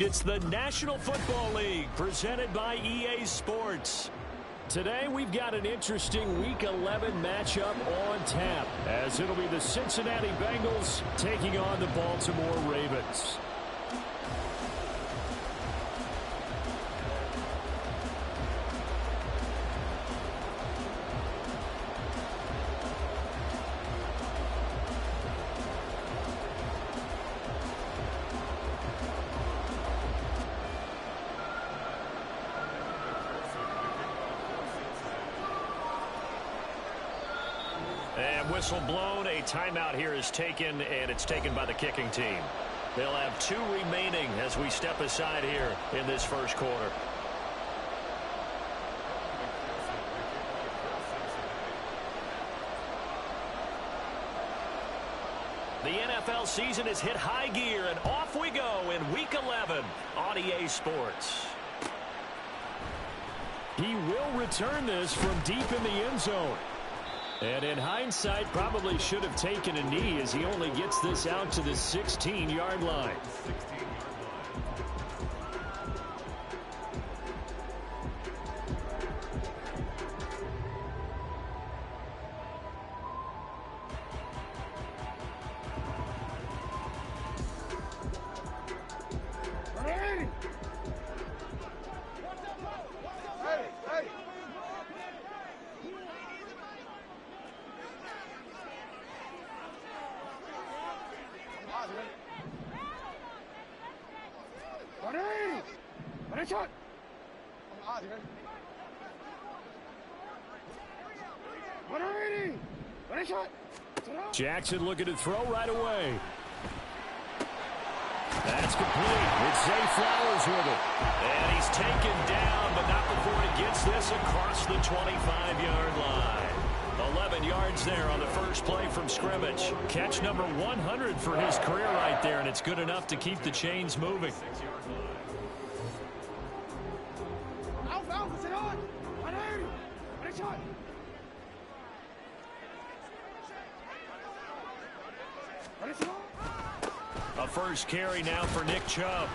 It's the National Football League presented by EA Sports. Today we've got an interesting Week 11 matchup on tap, as it'll be the Cincinnati Bengals taking on the Baltimore Ravens. And whistle blown, a timeout here is taken, and it's taken by the kicking team. They'll have 2 remaining as we step aside here in this first quarter. The NFL season has hit high gear, and off we go in Week 11 on EA Sports. He will return this from deep in the end zone. And in hindsight, probably should have taken a knee as he only gets this out to the 16-yard line. Jackson looking to throw right away. That's complete. It's Zay Flowers with it. And he's taken down, but not before he gets this across the 25-yard line. 11 yards there on the first play from scrimmage. Catch number 100 for his career right there, and it's good enough to keep the chains moving. A first carry now for Nick Chubb.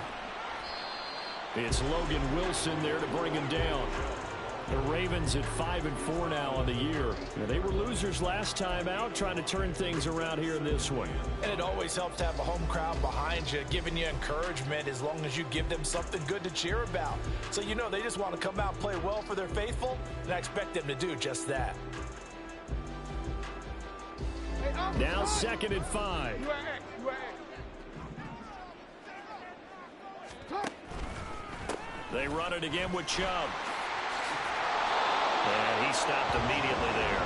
It's Logan Wilson there to bring him down. The Ravens at 5-4 now on the year. They were losers last time out, trying to turn things around here in this one. And it always helps to have a home crowd behind you, giving you encouragement as long as you give them something good to cheer about. So you know they just want to come out and play well for their faithful, and I expect them to do just that. Now 2nd and 5. They run it again with Chubb. And he stopped immediately there.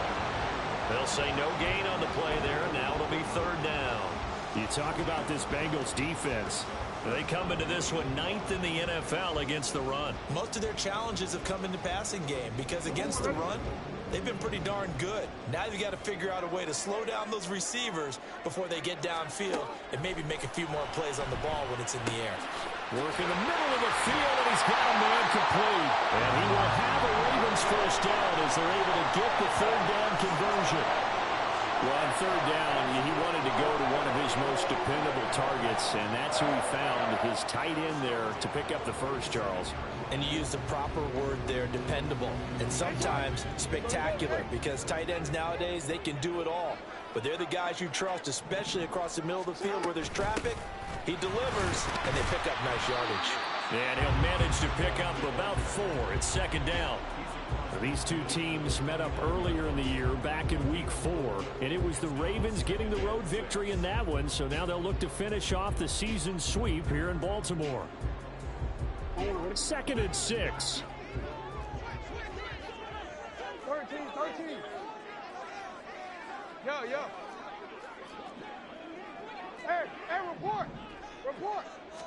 They'll say no gain on the play there. Now it'll be 3rd down. You talk about this Bengals defense. They come into this one 9th in the NFL against the run. Most of their challenges have come in the passing game because against the run, they've been pretty darn good. Now you've got to figure out a way to slow down those receivers before they get downfield and maybe make a few more plays on the ball when it's in the air. Work in the middle of the field, and he's got a man complete. And he will have a Ravens first down as they're able to get the 3rd down conversion. Well, on 3rd down, he wanted to go to one of his most dependable targets, and that's who he found, his tight end there, to pick up the first, Charles. And you use the proper word there, dependable, and sometimes spectacular, because tight ends nowadays, they can do it all. But they're the guys you trust, especially across the middle of the field where there's traffic. He delivers, and they pick up nice yardage. And he'll manage to pick up about 4. It's 2nd down. These two teams met up earlier in the year, back in Week 4, and it was the Ravens getting the road victory in that one, so now they'll look to finish off the season sweep here in Baltimore. 2nd and 6. 13. Yo. Hey, report.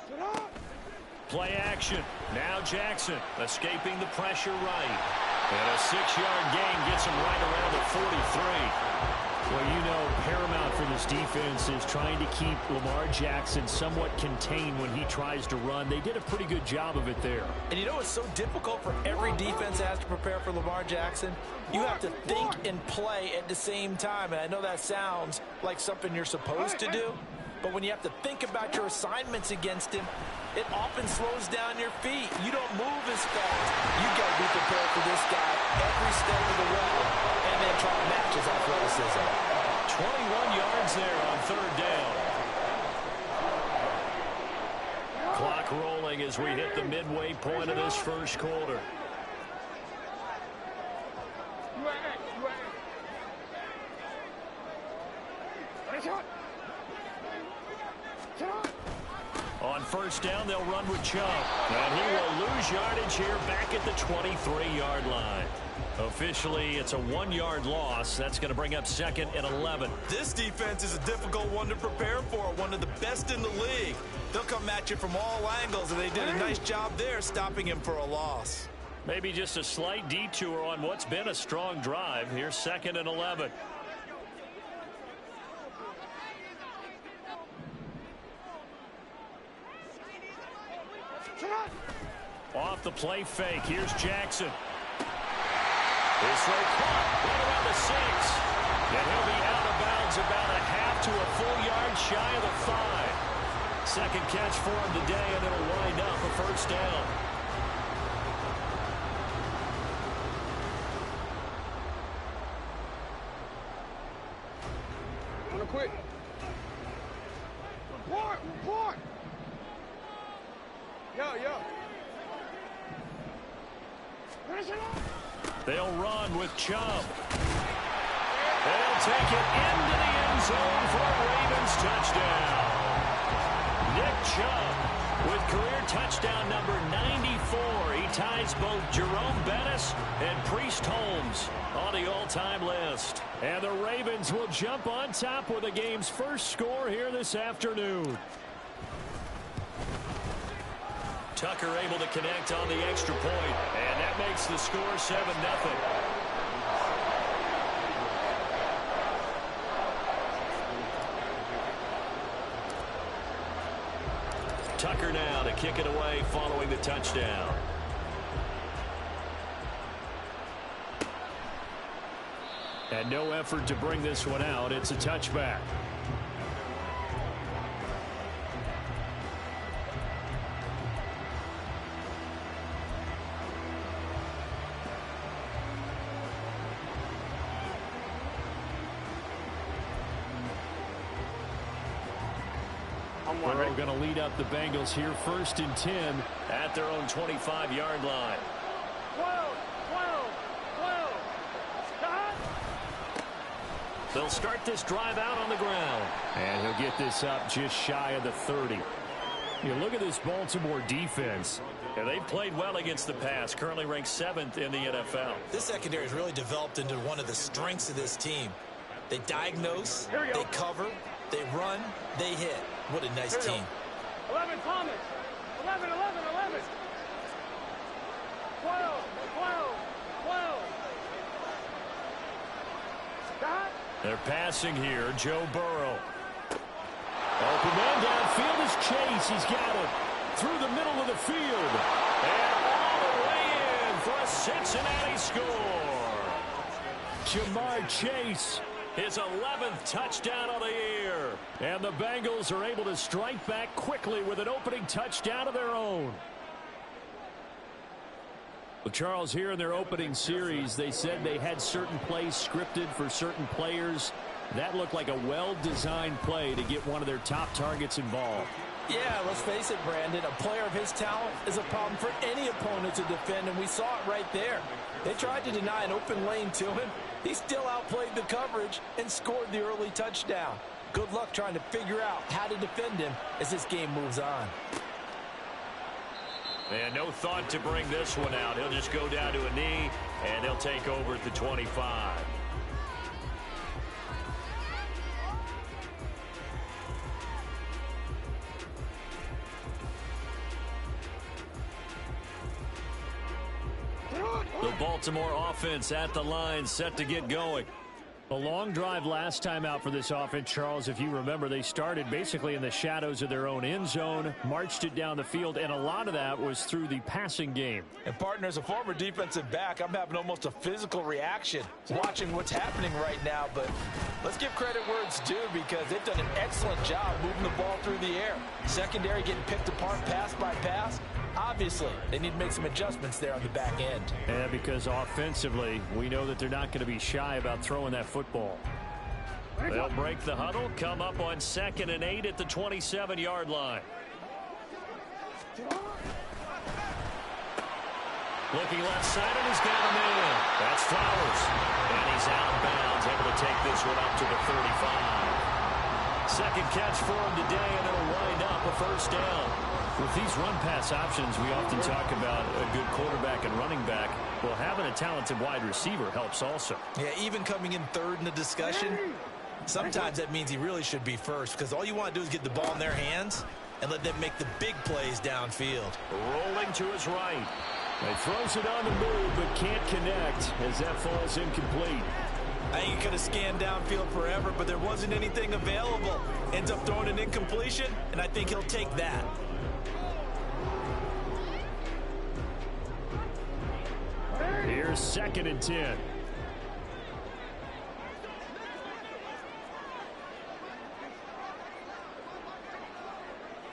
Sit up. Play action. Now Jackson escaping the pressure right. And a 6-yard gain gets him right around the 43. Well, you know, paramount for this defense is trying to keep Lamar Jackson somewhat contained when he tries to run. They did a pretty good job of it there. And you know it's so difficult for every defense that has to prepare for Lamar Jackson? You have to think and play at the same time. And I know that sounds like something you're supposed to do. But when you have to think about your assignments against him, it often slows down your feet. You don't move as fast. You got to be prepared for this guy every step of the way and then try to match his athleticism. 21 yards there on third down. Clock rolling as we hit the midway point of this first quarter. On first down, they'll run with Chubb. And he will lose yardage here back at the 23-yard line. Officially, it's a 1-yard loss. That's going to bring up 2nd and 11. This defense is a difficult one to prepare for, one of the best in the league. They'll come at you from all angles, and they did a nice job there stopping him for a loss. Maybe just a slight detour on what's been a strong drive. Here's 2nd and 11. Off the play fake. Here's Jackson. His throw caught right around the 6. And he'll be out of bounds about a half to a full yard shy of the 5. Second catch for him today, and it'll wind up a first down. Real quick. Report. Yo. They'll run with Chubb. They'll take it into the end zone for a Ravens touchdown. Nick Chubb with career touchdown number 94. He ties both Jerome Bettis and Priest Holmes on the all-time list. And the Ravens will jump on top with the game's first score here this afternoon. Tucker able to connect on the extra point, and that makes the score 7-0. Tucker now to kick it away following the touchdown. And no effort to bring this one out. It's a touchback. Burrow going to lead up the Bengals here 1st and 10 at their own 25-yard line. 12. Stop. They'll start this drive out on the ground. And he'll get this up just shy of the 30. You look at this Baltimore defense. And they've played well against the pass, currently ranked 7th in the NFL. This secondary has really developed into one of the strengths of this team. They diagnose, they cover, they run, they hit. What a nice team. 11 Thomas. 11. 12. Stop. They're passing here. Joe Burrow. Open man downfield is Chase. He's got it through the middle of the field. And all the way in for a Cincinnati score. Jamar Chase. His 11th touchdown of the year. And the Bengals are able to strike back quickly with an opening touchdown of their own. Well, Charles, here in their opening series, they said they had certain plays scripted for certain players. That looked like a well-designed play to get one of their top targets involved. Yeah, let's face it, Brandon. A player of his talent is a problem for any opponent to defend, and we saw it right there. They tried to deny an open lane to him. He still outplayed the coverage and scored the early touchdown. Good luck trying to figure out how to defend him as this game moves on. And no thought to bring this one out. He'll just go down to a knee, and they'll take over at the 25. The Baltimore offense at the line, set to get going. A long drive last time out for this offense, Charles. If you remember, they started basically in the shadows of their own end zone, marched it down the field, and a lot of that was through the passing game. And, partner, as a former defensive back, I'm having almost a physical reaction watching what's happening right now. But let's give credit where it's due because they've done an excellent job moving the ball through the air. Secondary getting picked apart pass by pass. Obviously, they need to make some adjustments there on the back end. Yeah, because offensively, we know that they're not going to be shy about throwing that football. They'll break the huddle, come up on 2nd and 8 at the 27-yard line. Looking left side, and he's got a man. That's Flowers. And he's out of bounds, able to take this one up to the 35. Second catch for him today, and it'll wind up a first down. With these run-pass options, we often talk about a good quarterback and running back. Well, having a talented wide receiver helps also. Yeah, even coming in third in the discussion, sometimes that means he really should be first because all you want to do is get the ball in their hands and let them make the big plays downfield. Rolling to his right. He throws it on the move but can't connect as that falls incomplete. I think he could have scanned downfield forever, but there wasn't anything available. Ends up throwing an incompletion, and I think he'll take that. Here's 2nd and 10.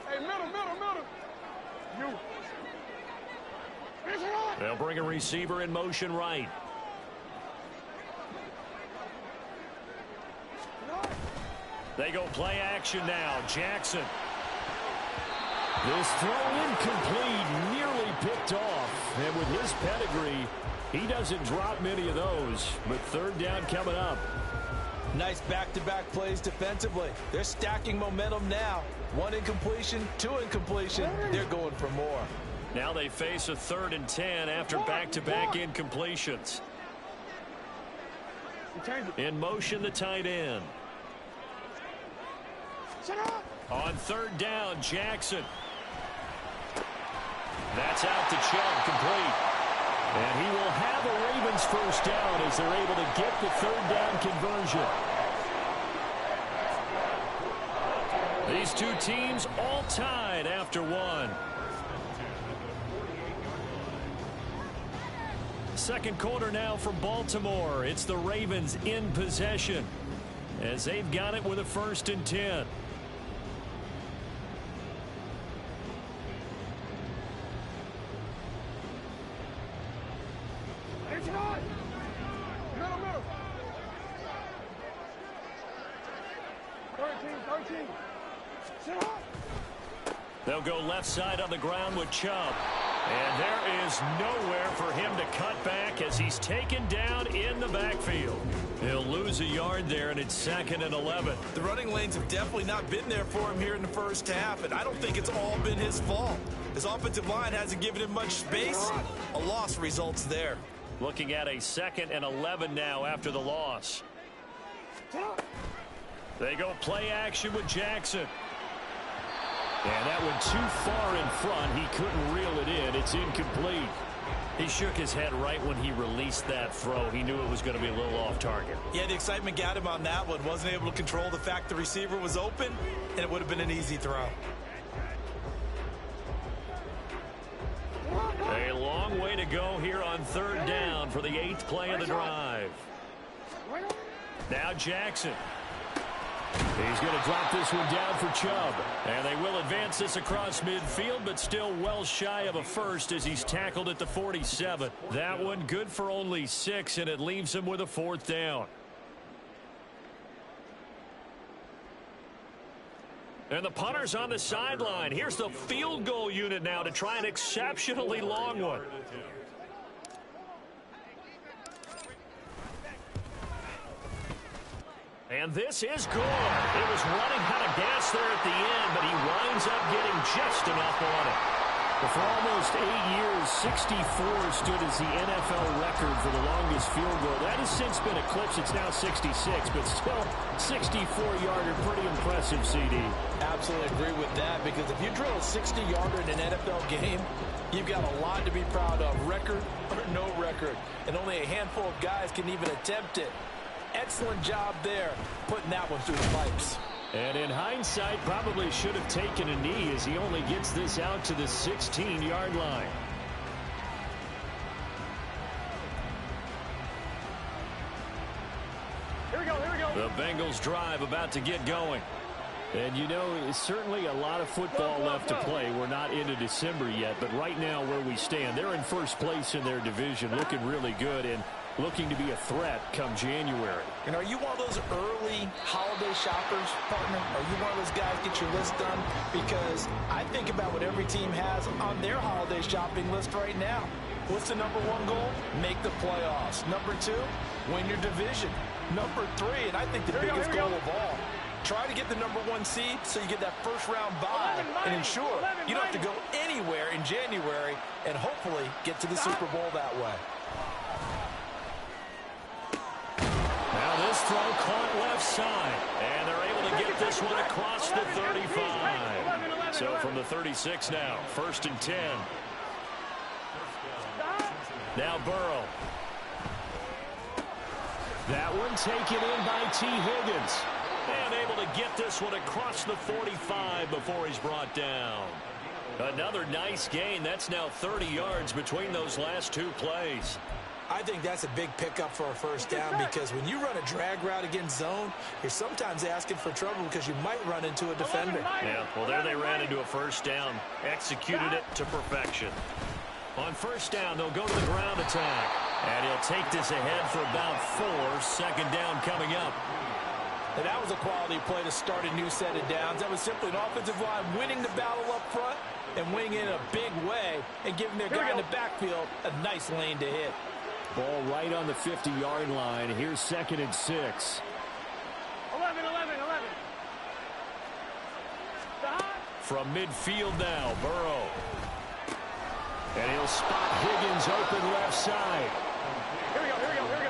Hey, middle. You. They'll bring a receiver in motion right. They go play action now. Jackson. This throw incomplete, nearly picked off. And with his pedigree, he doesn't drop many of those. But 3rd down coming up. Nice back-to-back plays defensively. They're stacking momentum now. 1 incompletion, 2 incompletion. They're going for more. Now they face a 3rd and 10 after back-to-back incompletions. In motion, the tight end. On 3rd down, Jackson. That's out to Chubb, complete. And he will have a Ravens first down as they're able to get the 3rd down conversion. These two teams all tied after 1. Second quarter now for Baltimore. It's the Ravens in possession as they've got it with a 1st and 10. Middle. 13. They'll go left side on the ground with Chubb. And there is nowhere for him to cut back as he's taken down in the backfield. He'll lose a yard there, and it's 2nd and 11. The running lanes have definitely not been there for him here in the first half, and I don't think it's all been his fault. His offensive line hasn't given him much space. A loss results there. Looking at a 2nd and 11 now after the loss. They go play action with Jackson. And that went too far in front. He couldn't reel it in. It's incomplete. He shook his head right when he released that throw. He knew it was going to be a little off target. Yeah, the excitement got him on that one. Wasn't able to control the fact the receiver was open, and it would have been an easy throw. A long way to go here on 3rd down for the 8th play of the drive. Now Jackson. He's going to drop this one down for Chubb. And they will advance this across midfield, but still well shy of a first as he's tackled at the 47. That one good for only 6, and it leaves him with a 4th down. And the punter's on the sideline. Here's the field goal unit now to try an exceptionally long one. And this is good. It was running out of gas there at the end, but he winds up getting just enough on it. But for almost 8 years, 64 stood as the NFL record for the longest field goal. That has since been eclipsed. It's now 66, but still 64-yarder. Pretty impressive, CD. Absolutely agree with that, because if you drill a 60-yarder in an NFL game, you've got a lot to be proud of, record or no record. And only a handful of guys can even attempt it. excellent job there putting that one through the pipes. And in hindsight, probably should have taken a knee as he only gets this out to the 16-yard line. Here we go, here we go. The Bengals drive about to get going. And, you know, it's certainly a lot of football left to play. We're not into December yet, but right now where we stand, they're in first place in their division, looking really good and looking to be a threat come January. And are you one of those early holiday shoppers, partner? Are you one of those guys get your list done? Because I think about what every team has on their holiday shopping list right now. What's the number one goal? Make the playoffs. Number two, win your division. Number three, and I think the biggest goal of all, try to get the number one seed so you get that first round bye and ensure you don't have to go anywhere in January and hopefully get to the Super Bowl that way. Now this throw caught left side, and they're able to get this one across the 35. So from the 36 now, 1st and 10. Now Burrow. That one taken in by T. Higgins. And able to get this one across the 45 before he's brought down. Another nice gain. That's now 30 yards between those last two plays. I think that's a big pickup for a first down because when you run a drag route against zone, you're sometimes asking for trouble because you might run into a defender. Yeah, well, there they ran into a first down. Executed it to perfection. On first down, they'll go to the ground attack. And he'll take this ahead for about 4. Second down coming up. And that was a quality play to start a new set of downs. That was simply an offensive line winning the battle up front and winning in a big way and giving their guy in the backfield a nice lane to hit. Ball right on the 50-yard line. Here's 2nd and 6. 11. From midfield now, Burrow. And he'll spot Higgins open left side. Here we go.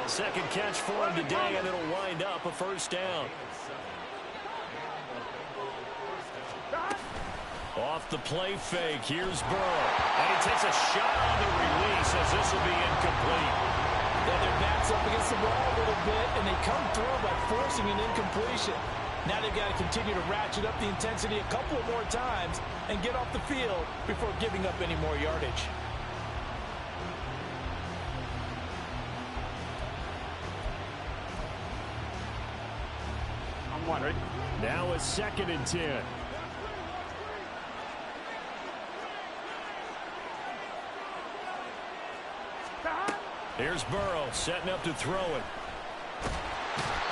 Second catch for him today, and it'll wind up a first down. Off the play fake, here's Burrow. And he takes a shot on the release as this will be incomplete. Well, their back's up against the wall a little bit, and they come through by forcing an incompletion. Now they've got to continue to ratchet up the intensity a couple of more times and get off the field before giving up any more yardage. I'm one, ready? Now a 2nd and 10. Here's Burrow setting up to throw it.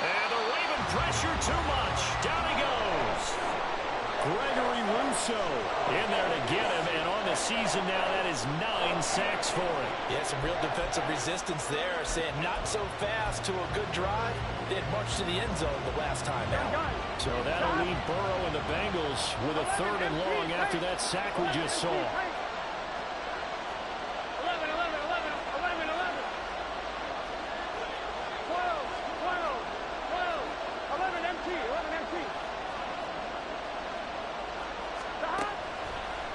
And the Raven pressure too much. Down he goes. Gregory Rousseau in there to get him. And on the season now, that is 9 sacks for him. Yeah, some real defensive resistance there. Saying not so fast to a good drive. They had much to the end zone the last time out. So that'll leave Burrow and the Bengals with a 3rd and long after that sack we just saw. 11 empty.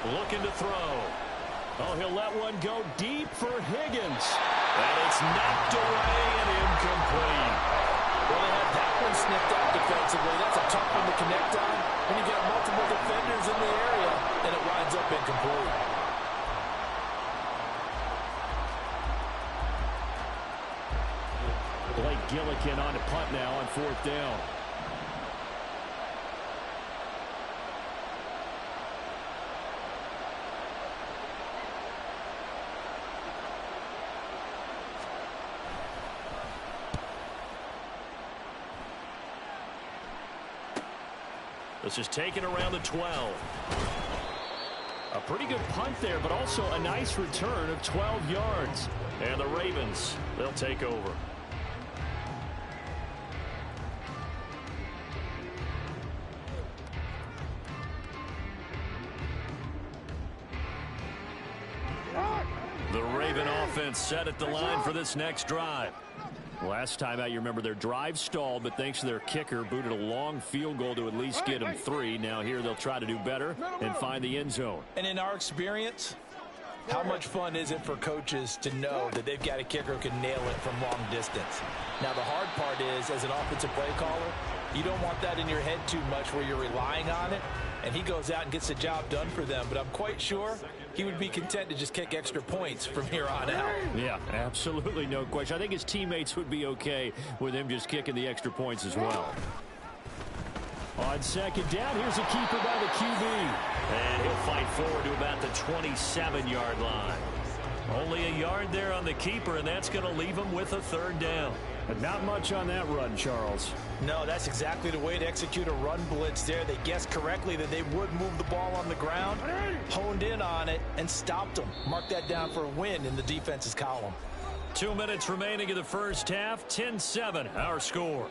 Looking to throw. Oh, he'll let one go deep for Higgins. And it's knocked away and incomplete. Well, they had that one snipped out defensively. That's a tough one to connect on when you got multiple defenders in the area, and it winds up incomplete. Blake Gillikin on a punt now on 4th down. This is taken around the 12. A pretty good punt there, but also a nice return of 12 yards. And the Ravens, they'll take over. The Raven offense set at the line for this next drive. Last time out, you remember their drive stalled, but thanks to their kicker, booted a long field goal to at least get them 3. Now here they'll try to do better and find the end zone. And in our experience, How much fun is it for coaches to know that they've got a kicker who can nail it from long distance? Now, the hard part is, as an offensive play caller, you don't want that in your head too much where you're relying on it, and he goes out and gets the job done for them. But I'm quite sure he would be content to just kick extra points from here on out. Yeah, absolutely no question. I think his teammates would be okay with him just kicking the extra points as well. On second down, here's a keeper by the QB. And he'll fight forward to about the 27-yard line. Only a yard there on the keeper, and that's going to leave him with a third down. But not much on that run, Charles. No, that's exactly the way to execute a run blitz there. They guessed correctly that they would move the ball on the ground, honed in on it, and stopped them. Mark that down for a win in the defense's column. 2 minutes remaining in the first half. 10-7, our score.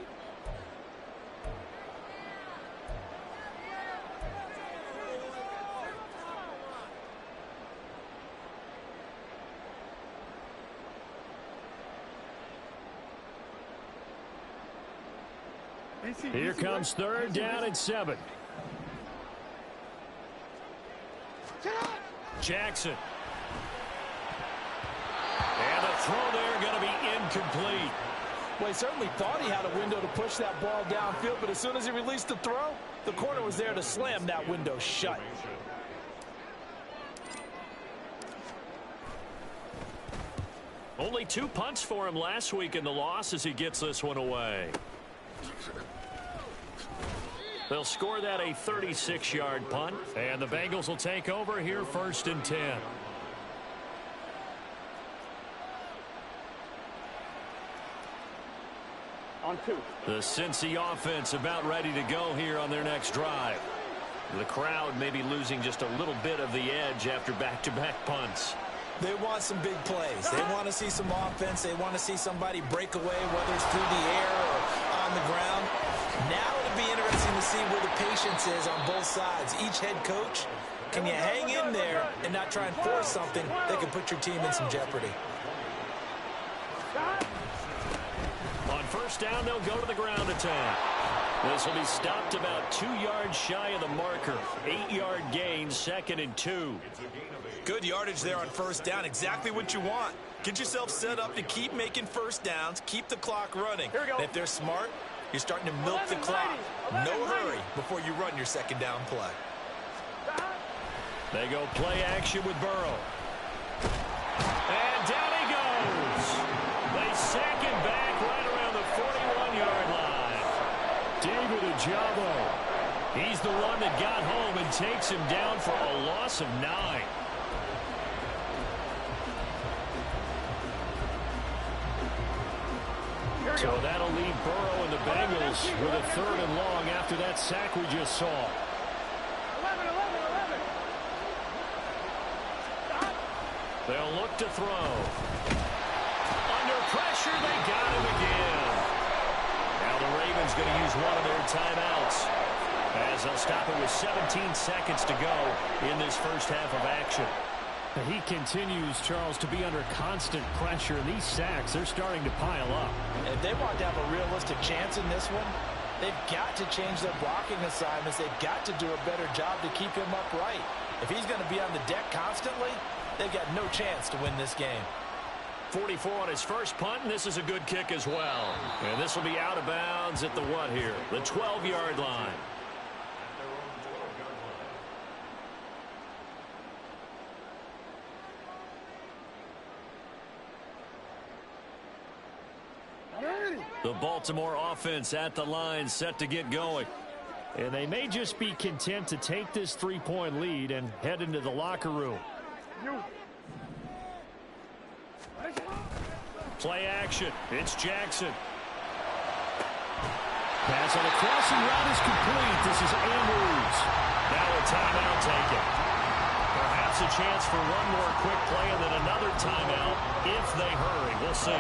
Here comes third down and 7. Jackson. And the throw there going to be incomplete. Well, he certainly thought he had a window to push that ball downfield, but as soon as he released the throw, the corner was there to slam that window shut. Only 2 punts for him last week in the loss as he gets this one away. They'll score that a 36-yard punt, and the Bengals will take over here first and 10. On 2. The Cincy offense about ready to go here on their next drive. The crowd may be losing just a little bit of the edge after back-to-back punts. They want some big plays. They want to see some offense. They want to see somebody break away, whether it's through the air or on the ground. Now it'll be interesting to see where the patience is on both sides. Each head coach, can you hang in there and not try and force something that can put your team in some jeopardy? On first down, they'll go to the ground attack. This will be stopped about 2 yards shy of the marker. 8-yard gain, 2nd and 2. Good yardage there on first down. Exactly what you want. Get yourself set up to keep making first downs, keep the clock running. And if they're smart, you're starting to milk the clock. No hurry before you run your second down play. They go play action with Burrow. And down he goes. They sack him back right around the 41-yard line. David Ojabo. He's the one that got home and takes him down for a loss of 9. So that'll leave Burrow and the Bengals with a third and long after that sack we just saw. 11. They'll look to throw. Under pressure, they got him again. Now the Ravens going to use one of their timeouts as they'll stop it with 17 seconds to go in this first half of action. He continues, Charles, to be under constant pressure. These sacks, they're starting to pile up. If they want to have a realistic chance in this one, they've got to change their blocking assignments. They've got to do a better job to keep him upright. If he's going to be on the deck constantly, they've got no chance to win this game. 44 on his first punt, and this is a good kick as well. And this will be out of bounds at the what here? The 12-yard line. The Baltimore offense at the line set to get going. And they may just be content to take this 3-point lead and head into the locker room. Play action. It's Jackson. Pass on the crossing route is complete. This is Andrews. Now a timeout taken. Perhaps a chance for one more quick play and then another timeout if they hurry. We'll see.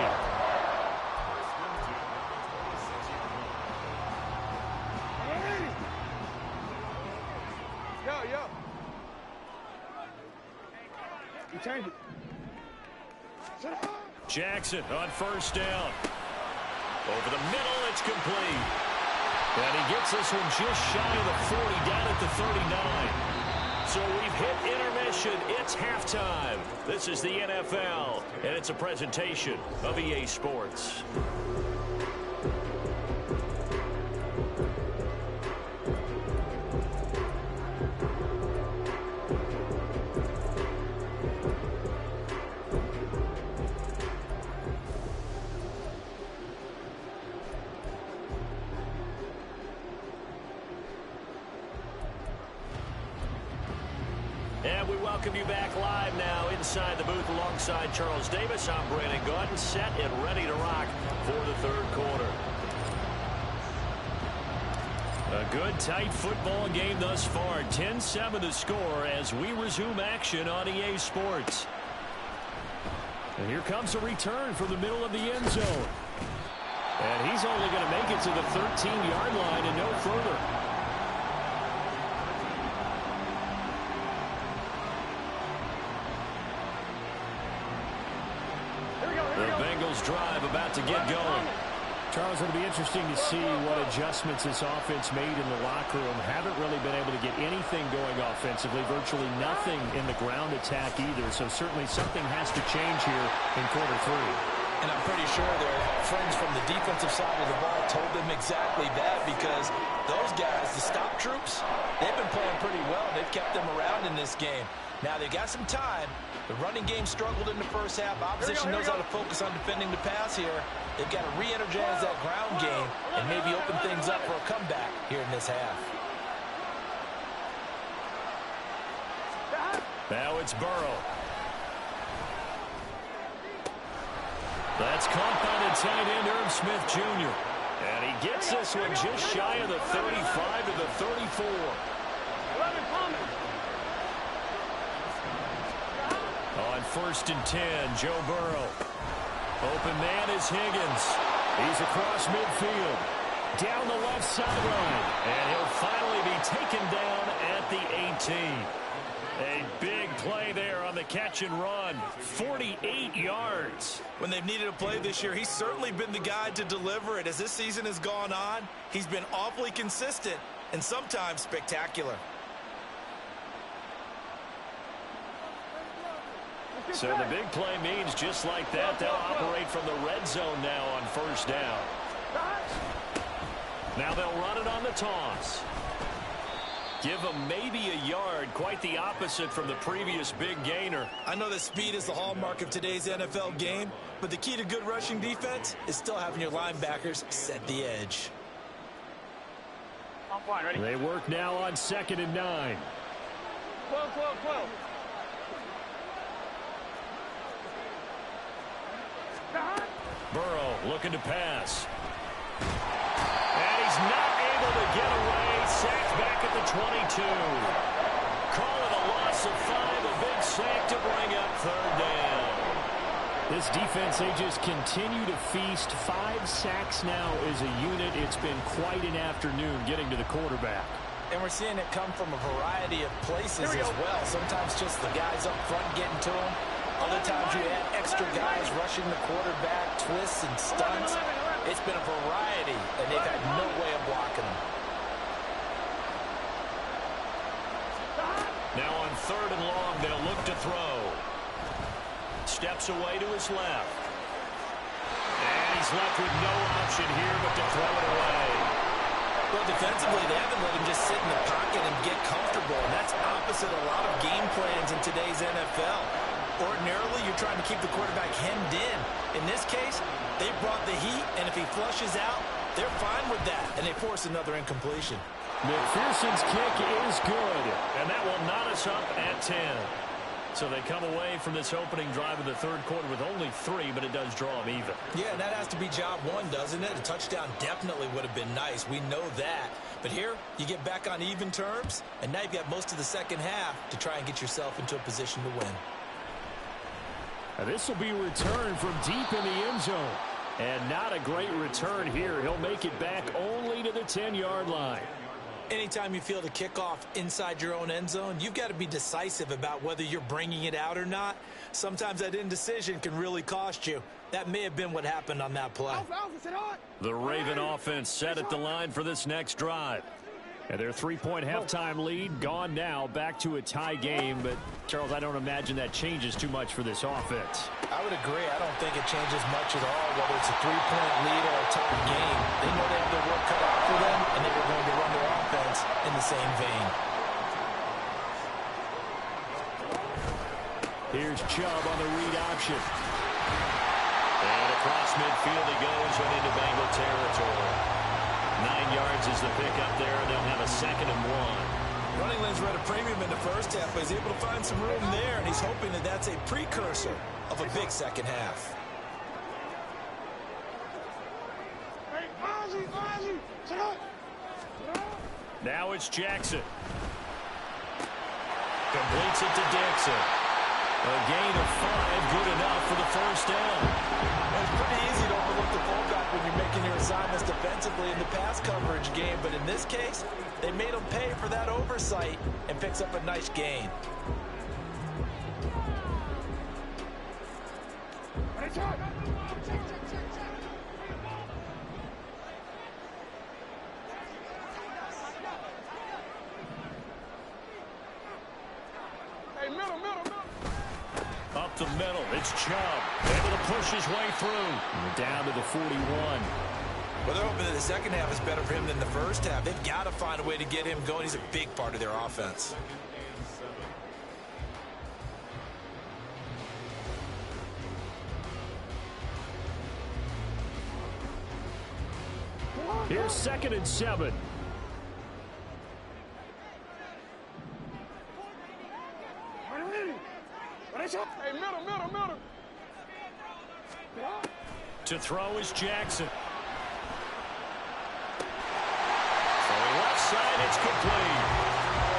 Jackson on first down. Over the middle, it's complete. And he gets this one just shy of the 40, down at the 39. So we've hit intermission. It's halftime. This is the NFL, and it's a presentation of EA Sports. And we welcome you back live now inside the booth alongside Charles Davis. I'm Brandon Gaudin, set and ready to rock for the third quarter. A good, tight football game thus far. 10-7 the score as we resume action on EA Sports. And here comes a return from the middle of the end zone. And he's only going to make it to the 13-yard line and no further. Drive about to get going. Charles, it'll be interesting to see what adjustments this offense made in the locker room. Haven't really been able to get anything going offensively, virtually nothing in the ground attack either. So certainly something has to change here in quarter three. And I'm pretty sure their friends from the defensive side of the ball told them exactly that, because those guys, the stop troops, they've been playing pretty well. They've kept them around in this game. Now they've got some time. The running game struggled in the first half. Opposition knows how to focus on defending the pass here. They've got to re-energize that ground game and maybe open things up for a comeback here in this half. Now it's Burrow. That's caught by the tight end, Irv Smith Jr. And he gets this one just shy of the 35 to the 34. On 1st and 10, Joe Burrow. Open man is Higgins. He's across midfield. Down the left sideline. And he'll finally be taken down at the 18. A big play there on the catch and run. 48 yards. When they've needed a play this year, he's certainly been the guy to deliver it. As this season has gone on, he's been awfully consistent and sometimes spectacular. So the big play means just like that, they'll operate from the red zone now on 1st down. Now they'll run it on the toss. Give them maybe a yard, quite the opposite from the previous big gainer. I know that speed is the hallmark of today's NFL game, but the key to good rushing defense is still having your linebackers set the edge. I'm fine, ready? They work now on 2nd and 9. 12. Burrow looking to pass. And he's not able to get away. Sacked back at the 22. Call it a loss of 5. A big sack to bring up 3rd down. This defense, they just continue to feast. 5 sacks now as a unit. It's been quite an afternoon getting to the quarterback. And we're seeing it come from a variety of places as well. Sometimes just the guys up front getting to him. Other times you add extra guys rushing the quarterback, twists and stunts. It's been a variety, and they've had no way of blocking them. Now on 3rd and long, they'll look to throw. Steps away to his left. And he's left with no option here but to throw it away. Well, defensively, they haven't let him just sit in the pocket and get comfortable, and that's opposite a lot of game plans in today's NFL. Ordinarily, you're trying to keep the quarterback hemmed in. In this case, they brought the heat, and if he flushes out, they're fine with that, and they force another incompletion. McPherson's kick is good. And that will knot us up at 10. So they come away from this opening drive of the third quarter with only 3, but it does draw them even. Yeah, and that has to be job one, doesn't it? A touchdown definitely would have been nice. We know that. But here, you get back on even terms, and now you've got most of the second half to try and get yourself into a position to win. Now this will be a return from deep in the end zone. And not a great return here. He'll make it back only to the 10-yard line. Anytime you feel the kickoff inside your own end zone, you've got to be decisive about whether you're bringing it out or not. Sometimes that indecision can really cost you. That may have been what happened on that play. The Raven offense set at the line for this next drive. And their three-point halftime lead gone now, back to a tie game. But, Charles, I don't imagine that changes too much for this offense. I would agree. I don't think it changes much at all, whether it's a three-point lead or a tie game. They know they have their work cut out for them, and they were going to run their offense in the same vein. Here's Chubb on the read option. And across midfield he goes and into Bengal territory. 9 yards is the pickup there, and they'll have a 2nd and 1. Running lanes were at a premium in the first half, but he's able to find some room there, and he's hoping that that's a precursor of a big second half. Now it's Jackson. Completes it to Dixon. A gain of 5, good enough for the first down. It's pretty easy to overlook the fullback when you're making your assignments defensively in the pass coverage game, but in this case, they made him pay for that oversight and picks up a nice gain. Hey, middle. Up the middle, it's Chubb. Able to push his way through. And down to the 41. Well, they're hoping that the second half is better for him than the first half. They've got to find a way to get him going. He's a big part of their offense. Here's 2nd and 7. Hey, middle. To throw is Jackson. Throwing left side, it's complete.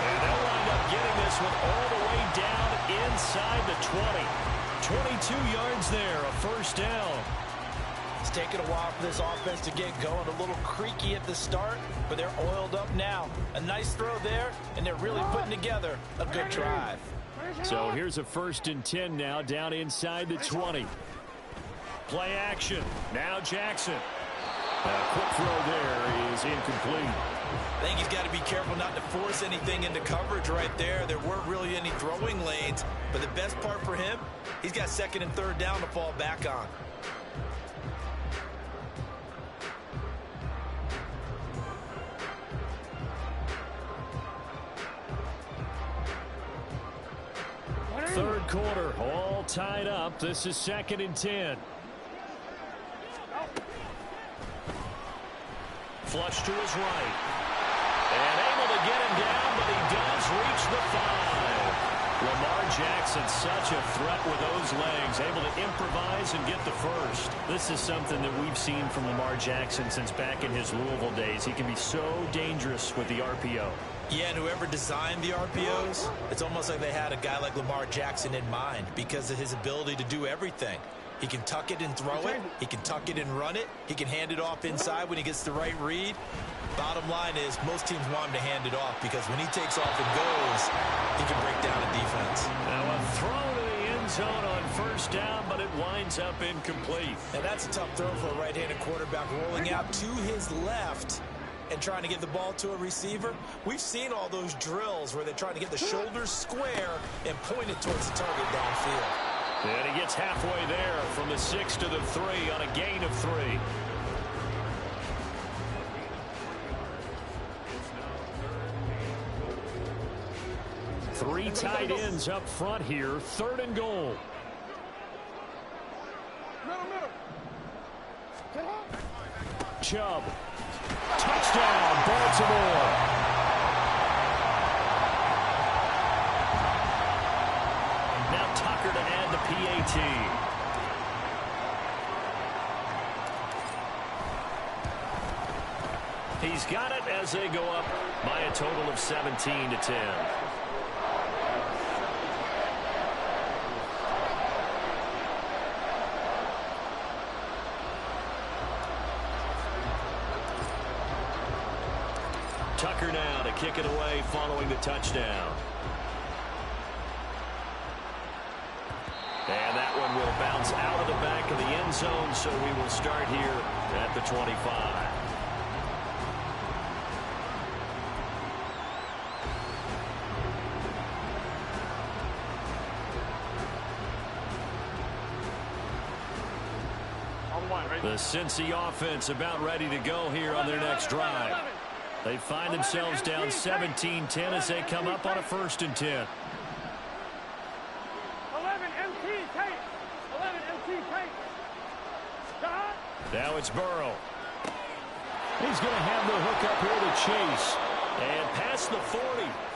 And they'll wind up getting this one all the way down inside the 20. 22 yards there, a first down. It's taken a while for this offense to get going. A little creaky at the start, but they're oiled up now. A nice throw there, and they're really putting together a good drive. So here's a 1st and 10 now, down inside the 20. Play action. Now Jackson. A quick throw there is incomplete. I think he's got to be careful not to force anything into coverage right there. There weren't really any throwing lanes, but the best part for him, he's got 2nd and 3rd down to fall back on. Third quarter, all tied up. This is 2nd and 10. Flush to his right. And able to get him down, but he does reach the 5. Lamar Jackson, such a threat with those legs, able to improvise and get the first. This is something that we've seen from Lamar Jackson since back in his Louisville days. He can be so dangerous with the RPO. Yeah, and whoever designed the RPOs, it's almost like they had a guy like Lamar Jackson in mind because of his ability to do everything. He can tuck it and throw it. He can tuck it and run it. He can hand it off inside when he gets the right read. Bottom line is most teams want him to hand it off because when he takes off and goes, he can break down a defense. Now a throw to the end zone on 1st down, but it winds up incomplete. And that's a tough throw for a right-handed quarterback rolling out to his left and trying to get the ball to a receiver. We've seen all those drills where they're trying to get the shoulders square and point it towards the target downfield. And he gets halfway there from the 6 to the 3 on a gain of 3. Three tight ends up front here. 3rd and goal. Chubb. Touchdown, Baltimore. Now Tucker to add the PAT. He's got it as they go up by a total of 17-10. Tucker now to kick it away following the touchdown. And that one will bounce out of the back of the end zone, so we will start here at the 25. The Cincy offense about ready to go here on their next drive. They find themselves down 17-10 as they come up on a 1st and 10. 11 MT tape. 11 MT tape. Now it's Burrow. He's going to have the hook up here to chase. And past the 40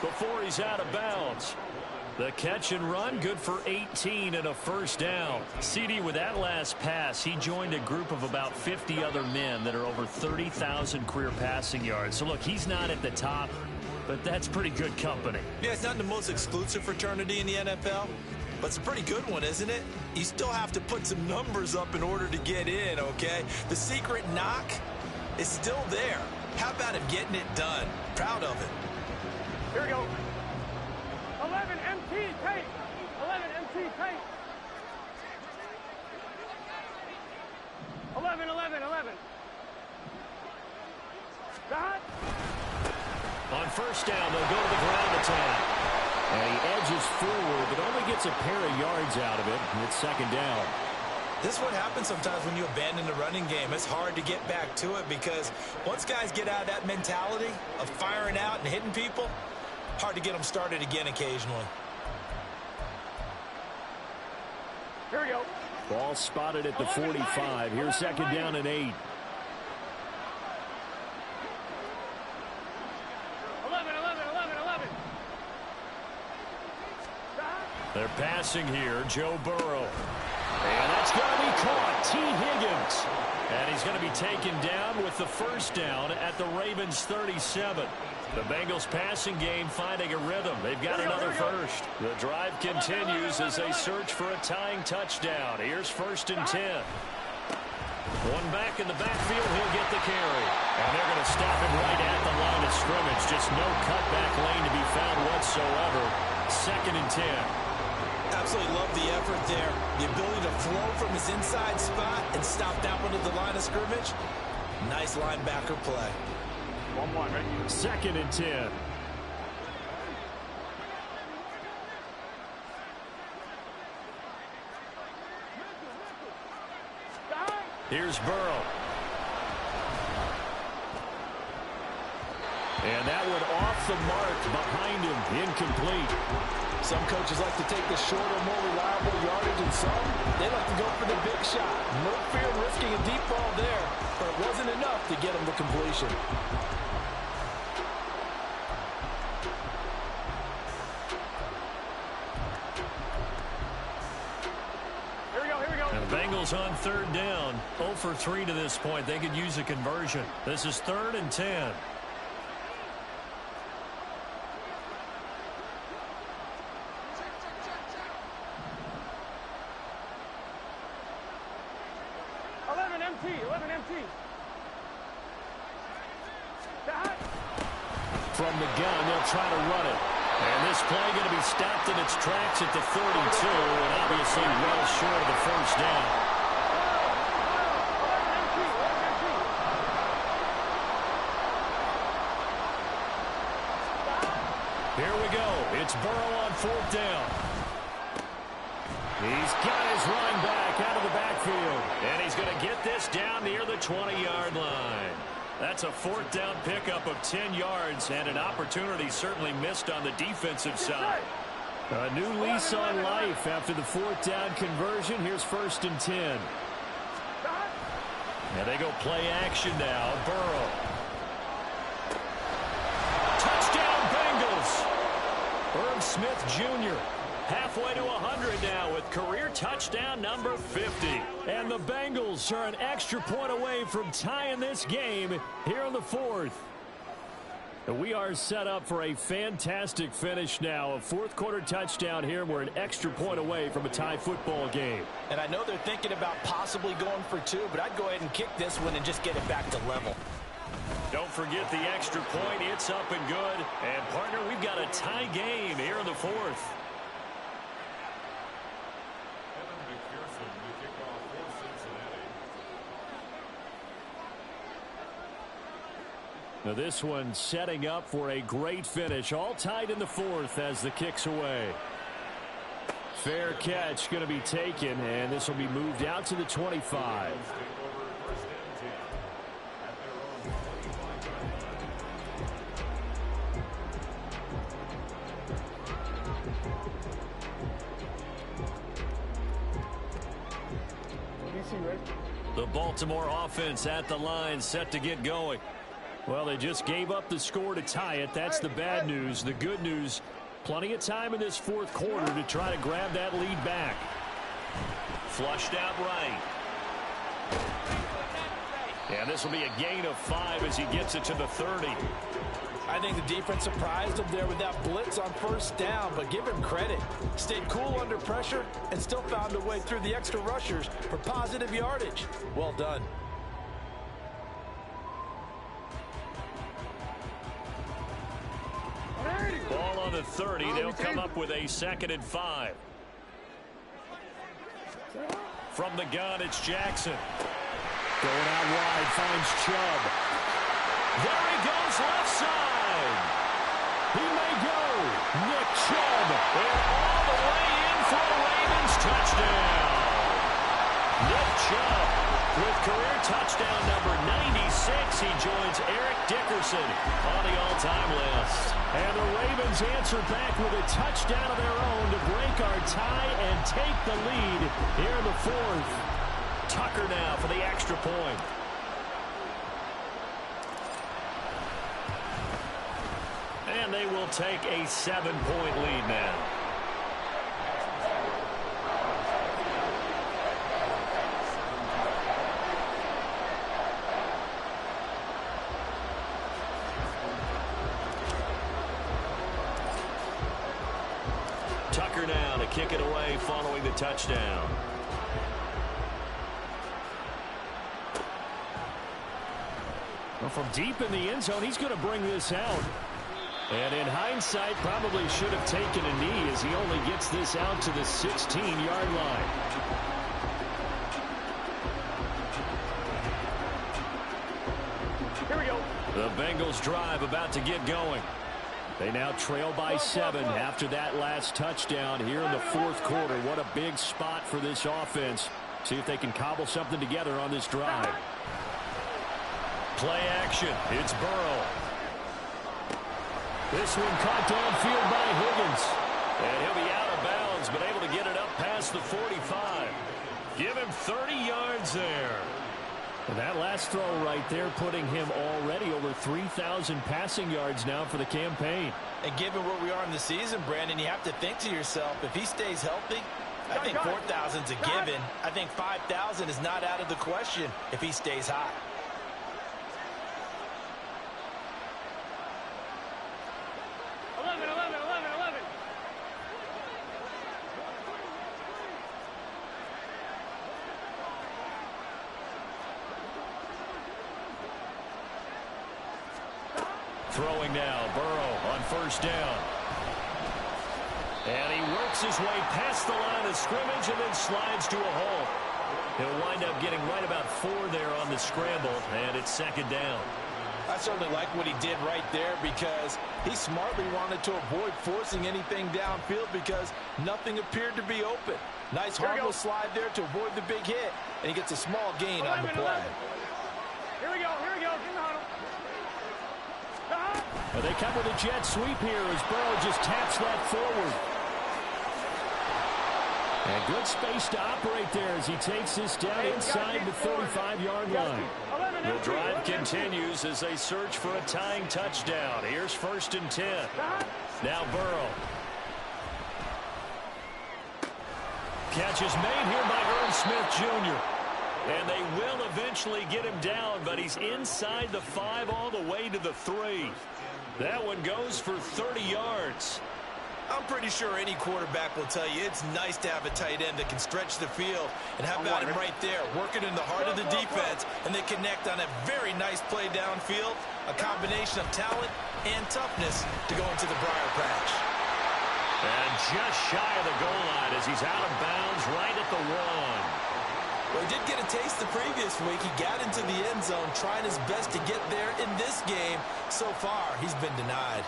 before he's out of bounds. The catch and run, good for 18 and a 1st down. CD, with that last pass, he joined a group of about 50 other men that are over 30,000 career passing yards. So, look, he's not at the top, but that's pretty good company. Yeah, it's not the most exclusive fraternity in the NFL, but it's a pretty good one, isn't it? You still have to put some numbers up in order to get in, okay? The secret knock is still there. How about him getting it done? Proud of it. Here we go. 11 MT tape. 11 MT tape. 11, 11, 11. On 1st down, they'll go to the ground attack. And he edges forward, but only gets a pair of yards out of it. And it's 2nd down. This is what happens sometimes when you abandon the running game. It's hard to get back to it because once guys get out of that mentality of firing out and hitting people, hard to get them started again occasionally. Here we go. Ball spotted at the 45. Here's 2nd down and 8. 11, 11, 11, 11. They're passing here. Joe Burrow. And that's going to be caught. T. Higgins. And he's going to be taken down with the 1st down at the Ravens' 37. The Bengals passing game finding a rhythm. They've got another 1st. The drive continues as they search for a tying touchdown. Here's 1st and 10. One back in the backfield. He'll get the carry. And they're going to stop him right at the line of scrimmage. Just no cutback lane to be found whatsoever. 2nd and 10. Absolutely love the effort there. The ability to flow from his inside spot and stop that one at the line of scrimmage. Nice linebacker play. 1-1, ready? 2nd and 10. Here's Burrow. And that one off the mark behind him. Incomplete. Some coaches like to take the shorter, more reliable yardage, and some, they like to go for the big shot. No fear of risking a deep ball there, but it wasn't enough to get him the completion. Here we go, here we go. And the Bengals on 3rd down. 0 for 3 to this point. They could use a conversion. This is 3rd and 10. From the gun, they'll try to run it. And this play going to be stopped in its tracks at the 32, and obviously well short of the 1st down. Here we go. It's Burrow on 4th down. He's got his running back out of the backfield. And he's going to get this down near the 20-yard line. That's a 4th down pickup of 10 yards and an opportunity certainly missed on the defensive side. A new lease on life after the 4th down conversion. Here's 1st and 10. And they go play action now. Burrow. Touchdown Bengals. Herb Smith Jr. halfway to 100 now with career touchdown number 50. And the Bengals are an extra point away from tying this game here in the 4th. And we are set up for a fantastic finish now. A 4th quarter touchdown here. We're an extra point away from a tie football game. And I know they're thinking about possibly going for 2, but I'd go ahead and kick this one and just get it back to level. Don't forget the extra point. It's up and good. And, partner, we've got a tie game here in the 4th. Now this one setting up for a great finish. All tied in the 4th as the kick's away. Fair catch going to be taken, and this will be moved out to the 25. DC, ready? The Baltimore offense at the line, set to get going. Well, they just gave up the score to tie it. That's the bad news. The good news, plenty of time in this fourth quarter to try to grab that lead back. Flushed out right. And this will be a gain of 5 as he gets it to the 30. I think the defense surprised him there with that blitz on first down, but give him credit. Stayed cool under pressure and still found a way through the extra rushers for positive yardage. Well done. Ball on the 30. They'll come up with a 2nd and 5. From the gun, it's Jackson. Going out wide, finds Chubb. There he goes, left side. He may go. Nick Chubb. And all the way in for a Ravens touchdown. Nick Chubb with career touchdown number 96. He joins Eric Dickerson on the all-time list. And the Ravens answer back with a touchdown of their own to break our tie and take the lead here in the fourth. Tucker now for the extra point. And they will take a 7-point lead now. Tucker now to kick it away following the touchdown. Well, from deep in the end zone, he's going to bring this out. And in hindsight, probably should have taken a knee as he only gets this out to the 16-yard line. Here we go. The Bengals drive about to get going. They now trail by 7 after that last touchdown here in the fourth quarter. What a big spot for this offense. See if they can cobble something together on this drive. Play action. It's Burrow. This one caught downfield by Higgins. And he'll be out of bounds, but able to get it up past the 45. Give him 30 yards there. And that last throw right there putting him already over 3,000 passing yards now for the campaign. And given where we are in the season, Brandon, you have to think to yourself, if he stays healthy, I think 4,000's a given. I think 5,000 is not out of the question if he stays hot. Throwing now, Burrow on first down. And he works his way past the line of scrimmage and then slides to a hole. He'll wind up getting right about 4 there on the scramble, and it's 2nd down. I certainly like what he did right there because he smartly wanted to avoid forcing anything downfield because nothing appeared to be open. Nice harmless slide there to avoid the big hit, and he gets a small gain on the play. Here we go, in the huddle. Well, they come with a jet sweep here as Burrow just taps that forward. And good space to operate there as he takes this down inside the 35-yard line. The drive continues as they search for a tying touchdown. Here's 1st and 10. Now Burrow. Catch is made here by Irv Smith Jr. And they will eventually get him down, but he's inside the 5 all the way to the 3. That one goes for 30 yards. I'm pretty sure any quarterback will tell you it's nice to have a tight end that can stretch the field. And how about him right there, working in the heart of the defense, and they connect on a very nice play downfield, a combination of talent and toughness to go into the briar patch. And just shy of the goal line as he's out of bounds right at the 1. Well, he did get a taste the previous week. He got into the end zone trying his best to get there in this game. So far, he's been denied.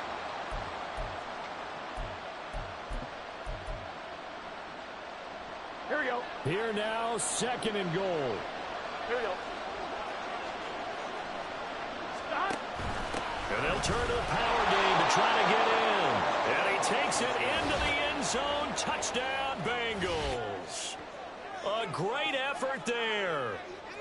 Here we go. Here now, 2nd and goal. Here we go. Stop. And they'll turn to the power game to try to get in. And he takes it into the end zone. Touchdown, Bengals. A great effort there.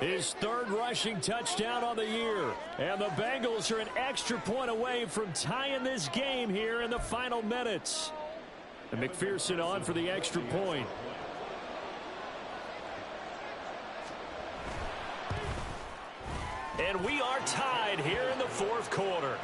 His third rushing touchdown on the year. And the Bengals are an extra point away from tying this game here in the final minutes. And McPherson on for the extra point. And we are tied here in the fourth quarter.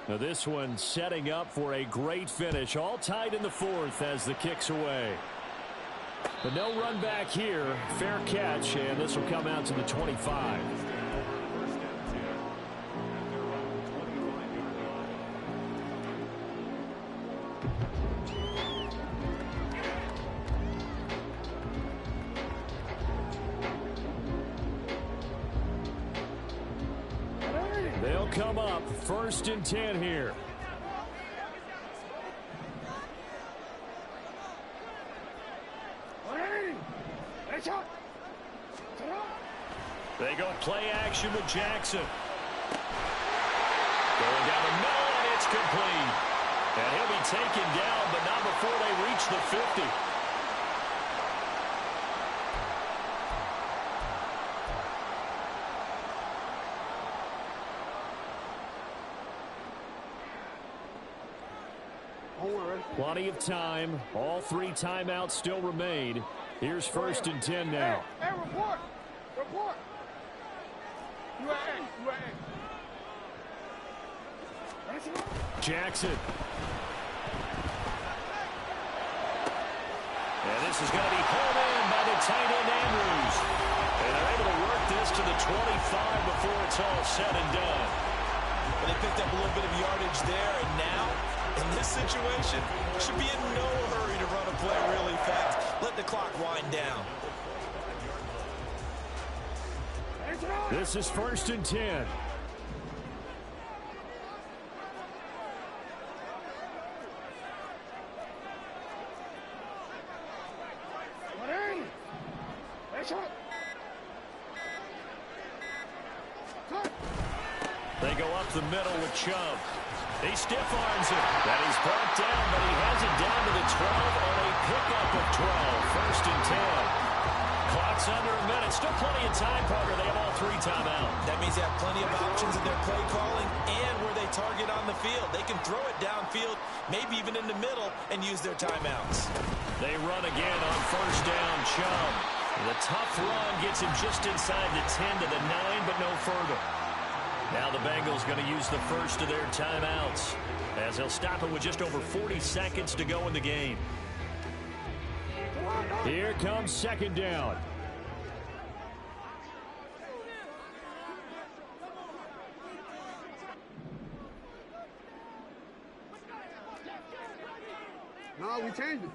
Now this one setting up for a great finish. All tied in the fourth as the kick's away. But no run back here. Fair catch, and this will come out to the 25. They'll come up 1st and 10 here. They go play action with Jackson. Going down the middle, and it's complete. And he'll be taken down, but not before they reach the 50. Plenty of time. All 3 timeouts still remain. Here's 1st and 10 now. Hey, report! Report! UAA. Jackson. And this is going to be pulled in by the tight end Andrews. And they're able to work this to the 25 before it's all said and done. Well, they picked up a little bit of yardage there, and now, in this situation, should be in no hurry to run a play really fast. Let the clock wind down. This is 1st and 10. They go up the middle with Chubb. He stiff arms it. That he's brought down, but he has it down to the 12 on a pickup of 12. 1st and 10. Clock's under a minute. Still plenty of time, Parker. They have all 3 timeouts. That means they have plenty of options in their play calling and where they target on the field. They can throw it downfield, maybe even in the middle, and use their timeouts. They run again on 1st down. Chubb. The tough run gets him just inside the 10 to the 9, but no further. Now the Bengals going to use the first of their timeouts as they'll stop it with just over 40 seconds to go in the game. Here comes 2nd down. No, we changed it.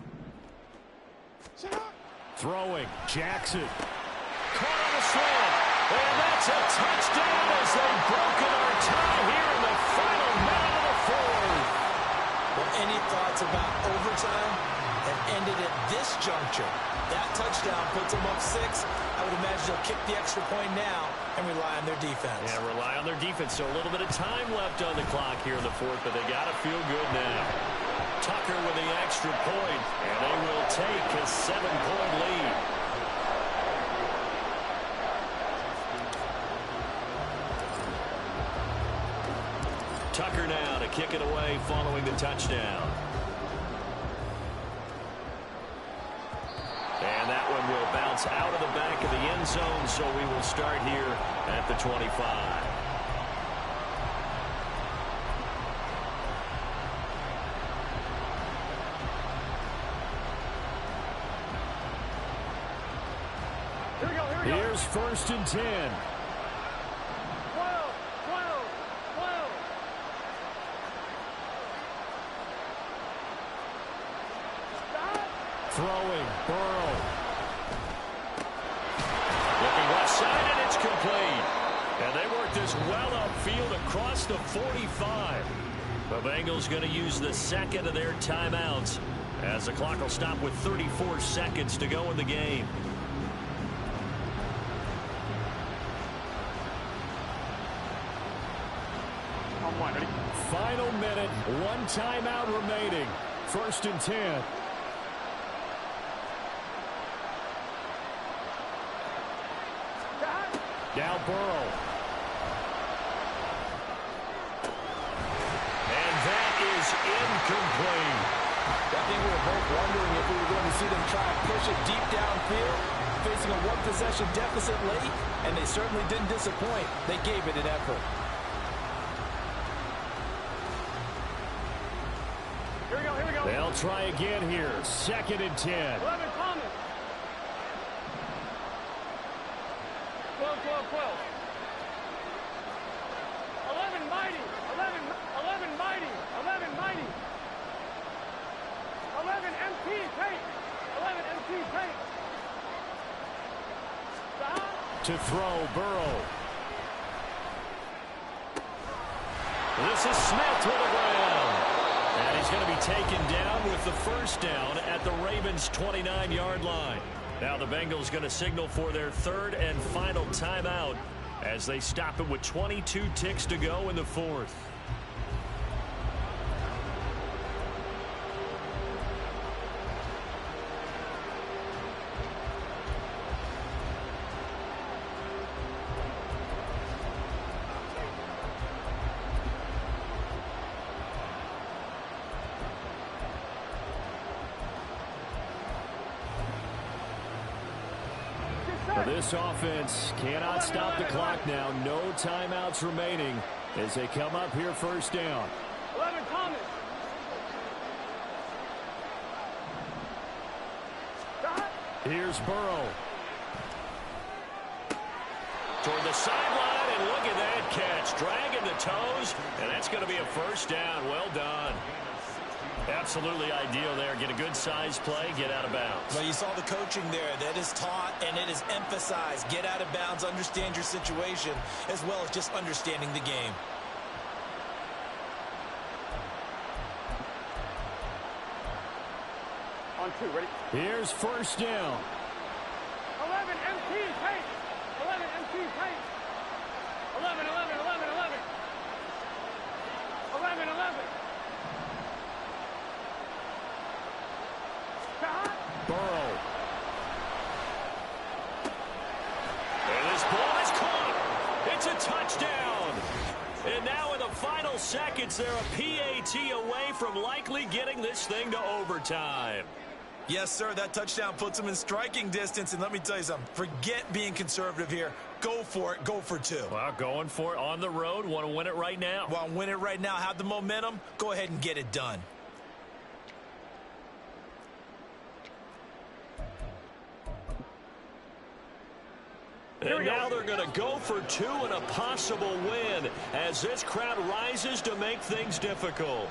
Shut up. Throwing. Jackson. Caught on the slant. And that's a touchdown as they've broken our tie here in the final minute of the fourth. Well, any thoughts about overtime have ended at this juncture? That touchdown puts them up 6. I would imagine they'll kick the extra point now and rely on their defense. Yeah, rely on their defense. So a little bit of time left on the clock here in the fourth, but they got to feel good now. Tucker with the extra point, and they will take a 7-point lead. Tucker now to kick it away following the touchdown. And that one will bounce out of the back of the end zone, so we will start here at the 25. Here's 1st and 10. 12. Throwing, Burrow. Looking left side, and it's complete. And they work this well upfield across the 45. The Bengals going to use the 2nd of their timeouts as the clock will stop with 34 seconds to go in the game. one. Ready? Final minute, one timeout remaining. 1st and 10. Now Burrow. And that is incomplete. I think we were both wondering if we were going to see them try and push it deep downfield, facing a one-possession deficit late, and they certainly didn't disappoint. They gave it an effort. Here we go, here we go. They'll try again here. 2nd and 10. 11 Thomas. 12, 12, 12. 11 Mighty. 11 Mighty. 11 Mighty. 11 MT Tate. 11 MT Tate. To throw, Burrow. This is Smith with a grab. And he's going to be taken down with the 1st down at the Ravens' 29-yard line. Now the Bengals going to signal for their 3rd and final timeout as they stop it with 22 ticks to go in the 4th. This offense cannot stop the clock now. No timeouts remaining as they come up here 1st down. 11 Thomas. Here's Burrow. Toward the sideline, and look at that catch. Dragging the toes, and that's going to be a 1st down. Well done. Absolutely ideal there. Get a good size play, get out of bounds. Well, you saw the coaching there. That is taught and it is emphasized. Get out of bounds, understand your situation, as well as just understanding the game. On 2, ready? Here's 1st down. 11 MT Tate. 11 MT Tate. 11, 11, 11, 11. 11, 11. Burrow. And this ball is caught. It's a touchdown. And now in the final seconds, they're a PAT away from likely getting this thing to overtime. Yes, sir, that touchdown puts them in striking distance. And let me tell you something, forget being conservative here. Go for it. Go for 2. Well, going for it on the road. Want to win it right now. Want to win it right now. Have the momentum. Go ahead and get it done. And now they're going to go for 2 and a possible win as this crowd rises to make things difficult.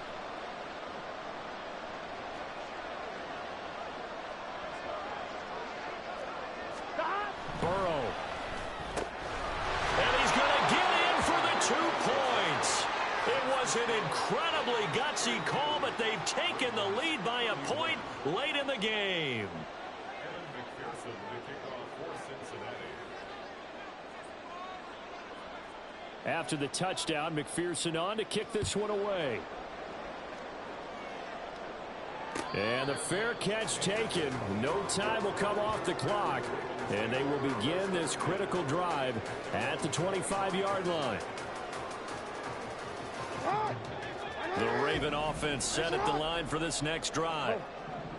Burrow. And he's going to get in for the 2 points. It was an incredibly gutsy call, but they've taken the lead by a point late in the game. After the touchdown, McPherson on to kick this one away. And the fair catch taken. No time will come off the clock. And they will begin this critical drive at the 25-yard line. The Raven offense set at the line for this next drive.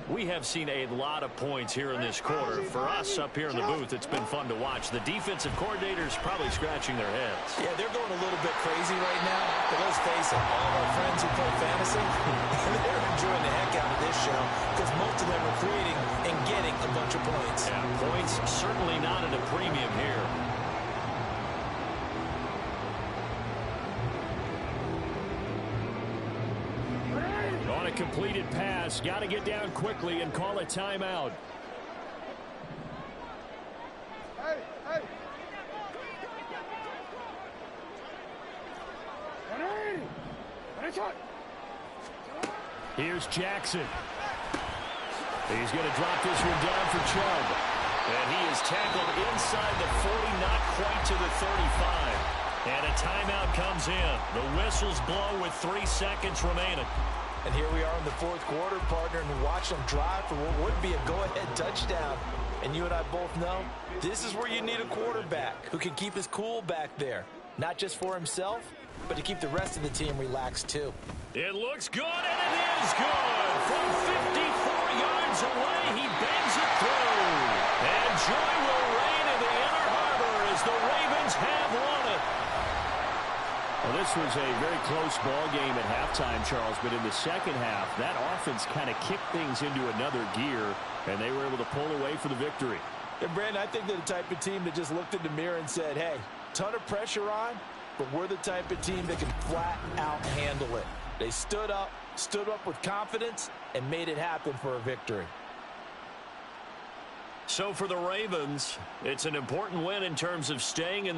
We have seen a lot of points here in this quarter. For us up here in the booth, it's been fun to watch. The defensive coordinators probably scratching their heads. Yeah, they're going a little bit crazy right now. But let's face it, all of our friends who play fantasy, they're enjoying the heck out of this show because most of them are creating and getting a bunch of points. Yeah, points certainly not at a premium here. On a completed pass, got to get down quickly and call a timeout. Hey. 180. Here's Jackson. He's going to drop this one down for Chubb. And he is tackled inside the 40, not quite to the 35. And a timeout comes in. The whistles blow with 3 seconds remaining. And here we are in the fourth quarter, partner, and watch them drive for what would be a go-ahead touchdown. And you and I both know this is where you need a quarterback who can keep his cool back there. Not just for himself, but to keep the rest of the team relaxed too. It looks good, and it is good. From 54 yards away, he bangs it through. And joy will reign in the Inner Harbor as the Ravens have won it. Well, this was a very close ball game at halftime, Charles, but in the second half, that offense kind of kicked things into another gear, and they were able to pull away for the victory. And, Brandon, I think they're the type of team that just looked in the mirror and said, hey, ton of pressure on, but we're the type of team that can flat out handle it. They stood up with confidence, and made it happen for a victory. So for the Ravens, it's an important win in terms of staying in the